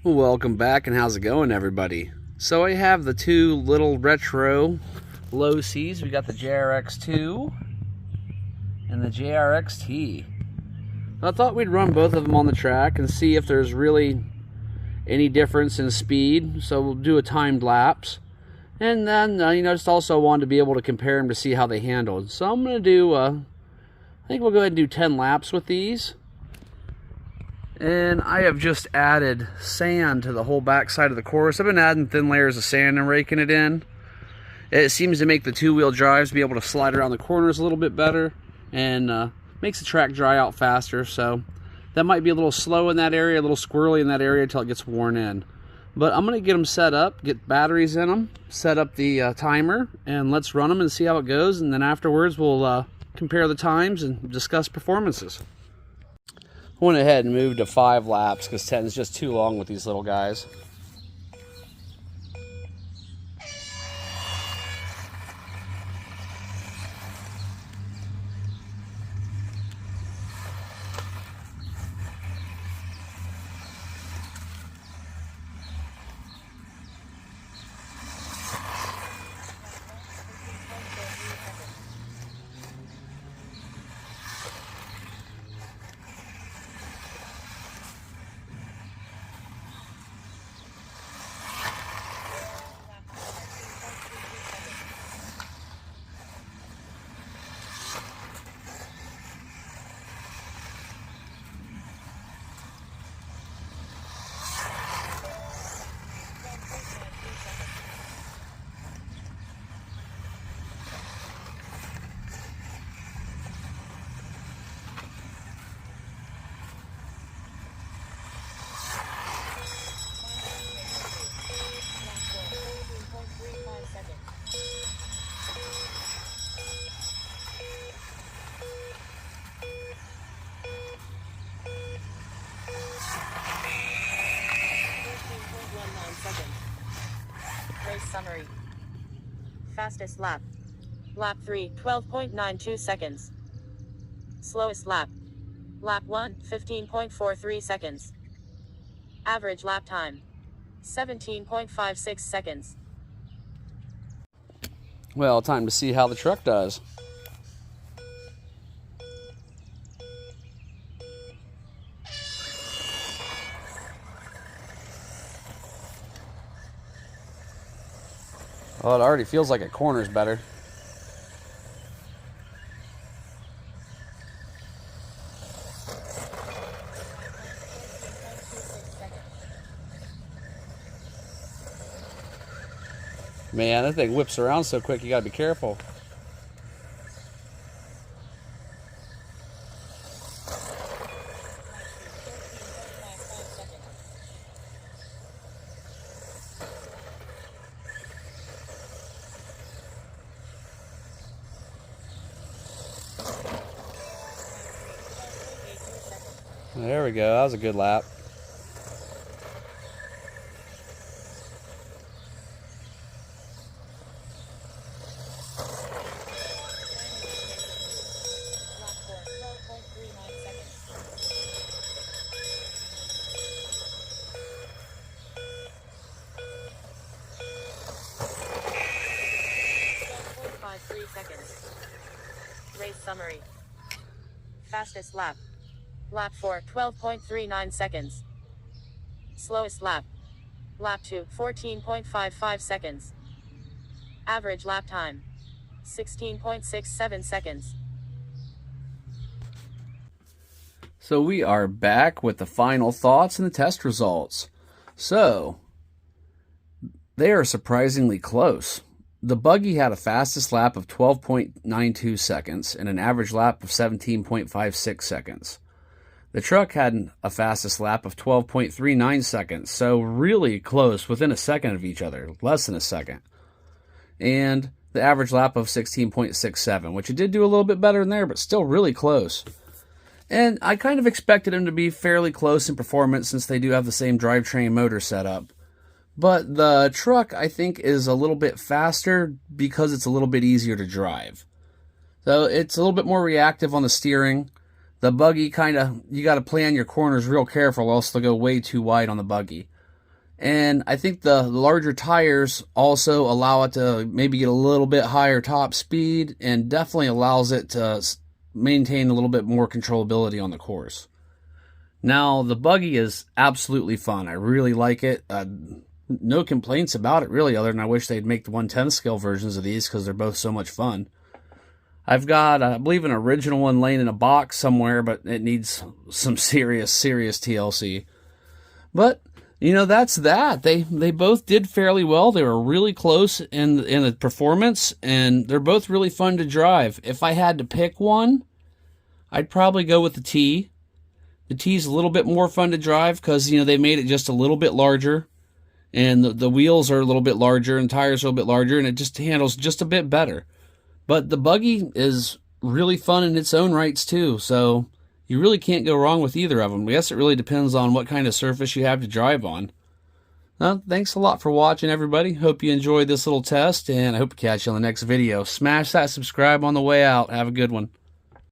Welcome back, and how's it going, everybody? So I have the two little retro Losis. We got the JRX2 and the JRXT. I thought we'd run both of them on the track and see if there's really any difference in speed. So we'll do a timed lapse. And then, just also wanted to be able to compare them to see how they handled. So I'm going to do, I think we'll go ahead and do 10 laps with these. And I have just added sand to the whole back side of the course. I've been adding thin layers of sand and raking it in. It seems to make the two-wheel drives be able to slide around the corners a little bit better, and makes the track dry out faster. So that might be a little slow in that area, a little squirrely in that area until it gets worn in. But I'm going to get them set up, get batteries in them, set up the timer, and let's run them and see how it goes. And then afterwards we'll compare the times and discuss performances. I went ahead and moved to 5 laps because 10 is just too long with these little guys. Race summary. Fastest lap. Lap 3, 12.92 seconds. Slowest lap. Lap 1, 15.43 seconds. Average lap time. 17.56 seconds. Well, time to see how the truck does. Well, it already feels like it corners better. Man, that thing whips around so quick, you gotta be careful. There we go, that was a good lap. Race summary. Fastest lap. Lap 4, 12.39 seconds. Slowest lap. Lap 2, 14.55 seconds. Average lap time. 16.67 seconds. So we are back with the final thoughts and the test results. So, they are surprisingly close. The Buggy had a fastest lap of 12.92 seconds and an average lap of 17.56 seconds. The truck had a fastest lap of 12.39 seconds, so really close, within a second of each other, less than a second. And the average lap of 16.67, which it did do a little bit better in there, but still really close. And I kind of expected them to be fairly close in performance since they do have the same drivetrain motor setup. But the truck, I think, is a little bit faster because it's a little bit easier to drive. So it's a little bit more reactive on the steering. The Buggy you got to plan your corners real careful, else they'll go way too wide on the Buggy. And I think the larger tires also allow it to maybe get a little bit higher top speed, and definitely allows it to maintain a little bit more controllability on the course. Now, the Buggy is absolutely fun. I really like it. No complaints about it, really, other than I wish they'd make the 1/10 scale versions of these because they're both so much fun. I've got, I believe, an original one laying in a box somewhere, but it needs some serious TLC. But that's that. They both did fairly well. They were really close in the performance, and they're both really fun to drive. If I had to pick one, I'd probably go with the T. The T's a little bit more fun to drive because they made it just a little bit larger, and the wheels are a little bit larger, and tires are a little bit larger, and it just handles just a bit better. But the Buggy is really fun in its own rights too, so you really can't go wrong with either of them. I guess it really depends on what kind of surface you have to drive on. Well, thanks a lot for watching, everybody. Hope you enjoyed this little test, and I hope to catch you on the next video. Smash that subscribe on the way out. Have a good one.